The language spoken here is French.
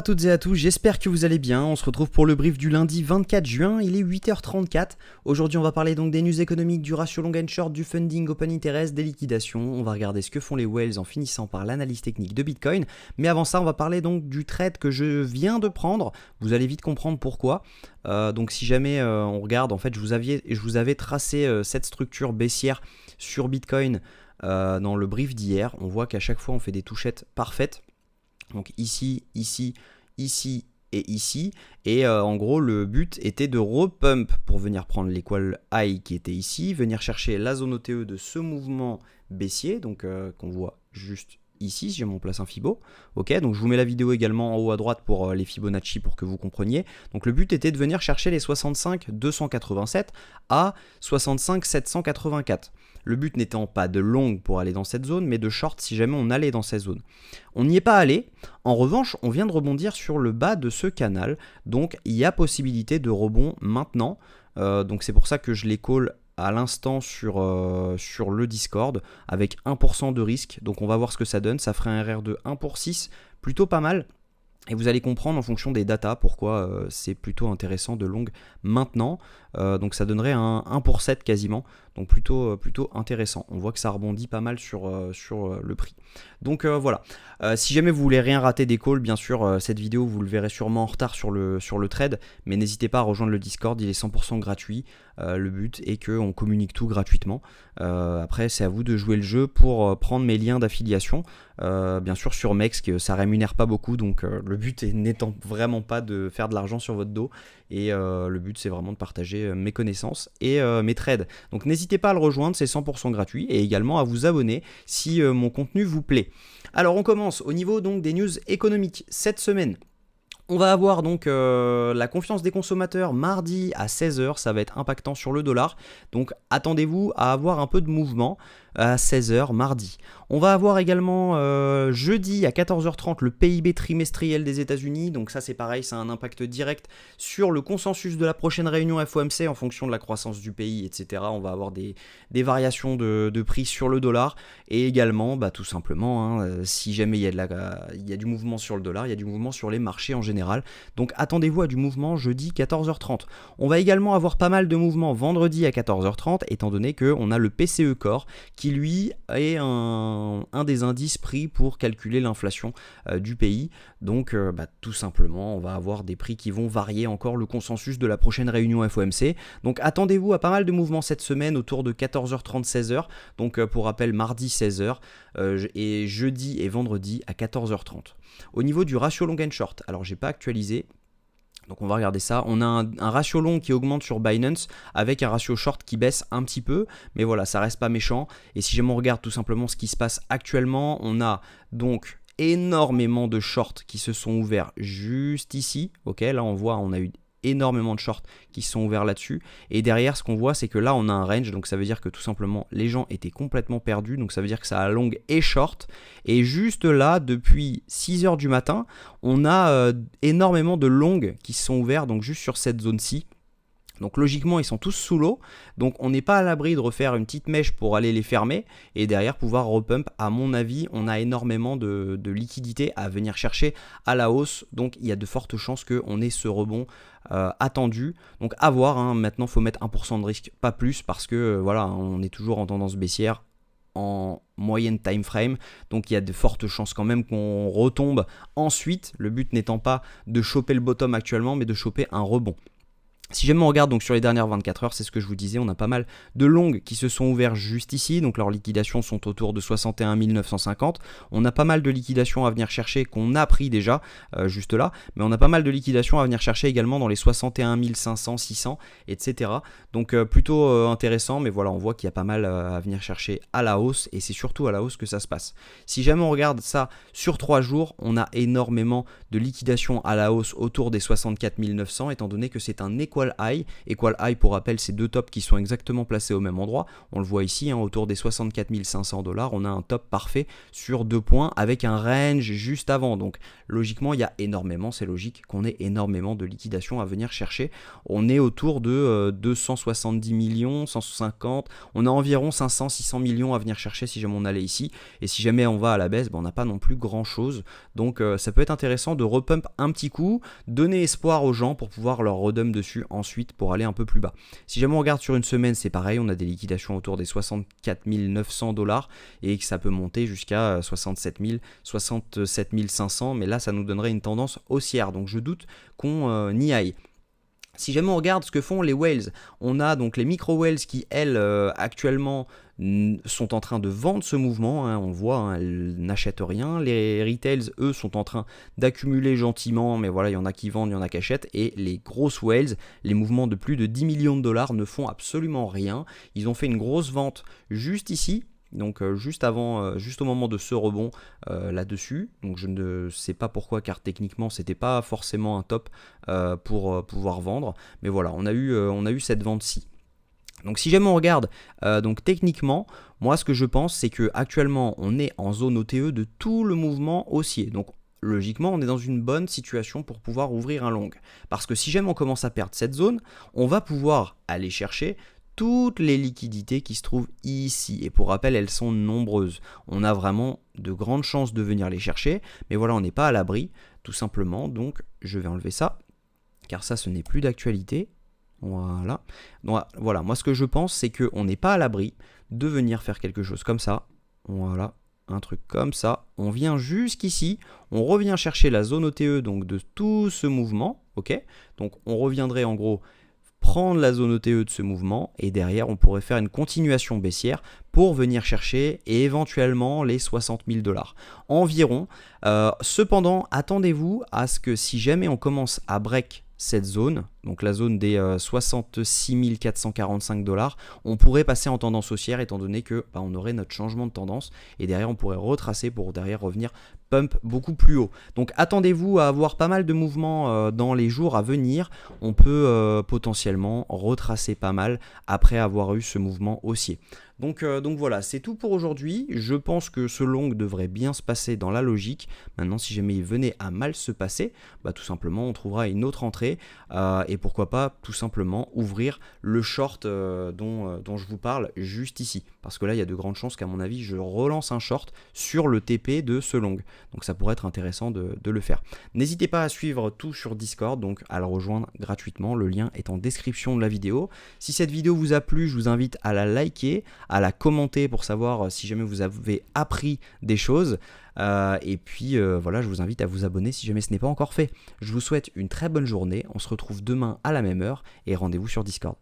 À toutes et à tous, j'espère que vous allez bien. On se retrouve pour le brief du lundi 24 juin, il est 8h34. Aujourd'hui, on va parler donc des news économiques, du ratio long and short, du funding, open interest, des liquidations. On va regarder ce que font les whales en finissant par l'analyse technique de Bitcoin. Mais avant ça, on va parler donc du trade que je viens de prendre. Vous allez vite comprendre pourquoi. Donc si jamais on regarde, en fait, je vous avais tracé cette structure baissière sur Bitcoin dans le brief d'hier. On voit qu'à chaque fois, on fait des touchettes parfaites. Donc ici, ici, ici et ici. Et en gros, le but était de repump pour venir prendre l'équal high qui était ici, venir chercher la zone OTE de ce mouvement baissier, donc qu'on voit juste ici, si je m'en place un Fibo. Ok, donc je vous mets la vidéo également en haut à droite pour les Fibonacci pour que vous compreniez. Donc le but était de venir chercher les 65 287 à 65 784. Le but n'étant pas de long pour aller dans cette zone, mais de short si jamais on allait dans cette zone. On n'y est pas allé. En revanche, on vient de rebondir sur le bas de ce canal. Donc, il y a possibilité de rebond maintenant. Donc, c'est pour ça que je les call à l'instant sur le Discord avec 1% de risque. Donc, on va voir ce que ça donne. Ça ferait un RR de 1 pour 6. Plutôt pas mal. Et vous allez comprendre en fonction des datas pourquoi c'est plutôt intéressant de long maintenant. Donc ça donnerait un 1 pour 7 quasiment. Donc plutôt intéressant. On voit que ça rebondit pas mal sur le prix. Donc voilà. Si jamais vous voulez rien rater des calls, bien sûr, cette vidéo vous le verrez sûrement en retard sur le trade. Mais n'hésitez pas à rejoindre le Discord, il est 100% gratuit. Le but est qu'on communique tout gratuitement. Après, c'est à vous de jouer le jeu pour prendre mes liens d'affiliation. Bien sûr sur Mex, que ça rémunère pas beaucoup. Donc le but n'étant vraiment pas de faire de l'argent sur votre dos. Et le but c'est vraiment de partager mes connaissances et mes trades. Donc n'hésitez pas à le rejoindre, c'est 100% gratuit. Et également à vous abonner si mon contenu vous plaît. Alors on commence au niveau donc des news économiques cette semaine. On va avoir donc la confiance des consommateurs mardi à 16h, ça va être impactant sur le dollar. Donc attendez-vous à avoir un peu de mouvement à 16h mardi. On va avoir également jeudi à 14h30 le PIB trimestriel des États-Unis. Donc ça c'est pareil, ça a un impact direct sur le consensus de la prochaine réunion FOMC en fonction de la croissance du pays, etc. On va avoir des variations de prix sur le dollar. Et également, tout simplement, si jamais il y a du mouvement sur le dollar, il y a du mouvement sur les marchés en général. Donc attendez-vous à du mouvement jeudi 14h30. On va également avoir pas mal de mouvements vendredi à 14h30, étant donné qu'on a le PCE Core qui lui est un des indices pris pour calculer l'inflation du pays. Donc tout simplement, on va avoir des prix qui vont varier encore le consensus de la prochaine réunion FOMC. Donc attendez-vous à pas mal de mouvements cette semaine autour de 14h30, 16h. Donc pour rappel, mardi 16h et jeudi et vendredi à 14h30. Au niveau du ratio long and short, alors j'ai pas actualisé. Donc on va regarder ça. On a un ratio long qui augmente sur Binance avec un ratio short qui baisse un petit peu. Mais voilà, ça reste pas méchant. Et si jamais on regarde tout simplement ce qui se passe actuellement, on a donc énormément de shorts qui se sont ouverts juste ici. Ok, là on voit, on a eu énormément de shorts qui se sont ouverts là-dessus. Et derrière, ce qu'on voit, c'est que là, on a un range. Donc ça veut dire que tout simplement, les gens étaient complètement perdus. Donc ça veut dire que ça a long et short. Et juste là, depuis 6h du matin, on a énormément de longs qui se sont ouverts. Donc juste sur cette zone-ci. Donc logiquement, ils sont tous sous l'eau. Donc on n'est pas à l'abri de refaire une petite mèche pour aller les fermer. Et derrière, pouvoir repump. À mon avis, on a énormément de liquidités à venir chercher à la hausse. Donc il y a de fortes chances qu'on ait ce rebond attendu. Donc à voir. Maintenant, il faut mettre 1% de risque, pas plus. Parce que voilà, on est toujours en tendance baissière en moyenne time frame, donc il y a de fortes chances quand même qu'on retombe ensuite. Le but n'étant pas de choper le bottom actuellement, mais de choper un rebond. Si jamais on regarde donc sur les dernières 24 heures, c'est ce que je vous disais, on a pas mal de longs qui se sont ouverts juste ici, donc leurs liquidations sont autour de 61 950. On a pas mal de liquidations à venir chercher qu'on a pris déjà, juste là, mais on a pas mal de liquidations à venir chercher également dans les 61 500, 600, etc. Donc plutôt intéressant, mais voilà, on voit qu'il y a pas mal à venir chercher à la hausse, et c'est surtout à la hausse que ça se passe. Si jamais on regarde ça sur 3 jours, on a énormément de liquidations à la hausse autour des 64 900, étant donné que c'est un équilibre Equal High. Equal High, pour rappel, c'est deux tops qui sont exactement placés au même endroit. On le voit ici, autour des 64 500 $. On a un top parfait sur 2 points avec un range juste avant. Donc logiquement, il y a énormément, c'est logique qu'on ait énormément de liquidations à venir chercher. On est autour de 270 millions, 150, on a environ 500-600 millions à venir chercher si jamais on allait ici. Et si jamais on va à la baisse, on n'a pas non plus grand chose. Donc ça peut être intéressant de repump un petit coup, donner espoir aux gens pour pouvoir leur redump dessus ensuite pour aller un peu plus bas. Si jamais on regarde sur une semaine, c'est pareil, on a des liquidations autour des 64 900 $ et que ça peut monter jusqu'à 67 000, 67 500, mais là ça nous donnerait une tendance haussière, donc je doute qu'on y aille. Si jamais on regarde ce que font les whales, on a donc les micro whales qui elles actuellement sont en train de vendre ce mouvement, on le voit, elles n'achètent rien. Les retails, eux, sont en train d'accumuler gentiment, mais voilà, il y en a qui vendent, il y en a qui achètent. Et les grosses whales, les mouvements de plus de 10 millions de dollars ne font absolument rien. Ils ont fait une grosse vente juste ici. Donc juste avant, juste au moment de ce rebond là-dessus. Donc je ne sais pas pourquoi, car techniquement c'était pas forcément un top pour pouvoir vendre. Mais voilà, on a eu cette vente-ci. Donc si jamais on regarde, donc techniquement, moi ce que je pense, c'est que actuellement on est en zone OTE de tout le mouvement haussier. Donc logiquement, on est dans une bonne situation pour pouvoir ouvrir un long. Parce que si jamais on commence à perdre cette zone, on va pouvoir aller chercher toutes les liquidités qui se trouvent ici. Et pour rappel, elles sont nombreuses. On a vraiment de grandes chances de venir les chercher. Mais voilà, on n'est pas à l'abri, tout simplement. Donc, je vais enlever ça, car ça, ce n'est plus d'actualité. Voilà. Donc, voilà, moi, ce que je pense, c'est qu'on n'est pas à l'abri de venir faire quelque chose comme ça. Voilà, un truc comme ça. On vient jusqu'ici. On revient chercher la zone OTE donc de tout ce mouvement. Ok. Donc, on reviendrait en gros prendre la zone OTE de ce mouvement et derrière on pourrait faire une continuation baissière pour venir chercher et éventuellement les 60 000 $ environ. Cependant, attendez-vous à ce que si jamais on commence à break cette zone, donc la zone des 66 445 $, on pourrait passer en tendance haussière étant donné que on aurait notre changement de tendance et derrière on pourrait retracer pour derrière revenir pump beaucoup plus haut. Donc attendez-vous à avoir pas mal de mouvements dans les jours à venir. On peut potentiellement retracer pas mal après avoir eu ce mouvement haussier. Donc voilà, c'est tout pour aujourd'hui. Je pense que ce long devrait bien se passer dans la logique. Maintenant, si jamais il venait à mal se passer, tout simplement, on trouvera une autre entrée. Et pourquoi pas, tout simplement, ouvrir le short dont je vous parle juste ici. Parce que là, il y a de grandes chances qu'à mon avis, je relance un short sur le TP de ce long. Donc ça pourrait être intéressant de le faire. N'hésitez pas à suivre tout sur Discord, donc à le rejoindre gratuitement. Le lien est en description de la vidéo. Si cette vidéo vous a plu, je vous invite à la liker, à la commenter pour savoir si jamais vous avez appris des choses. Et puis voilà, je vous invite à vous abonner si jamais ce n'est pas encore fait. Je vous souhaite une très bonne journée. On se retrouve demain à la même heure et rendez-vous sur Discord.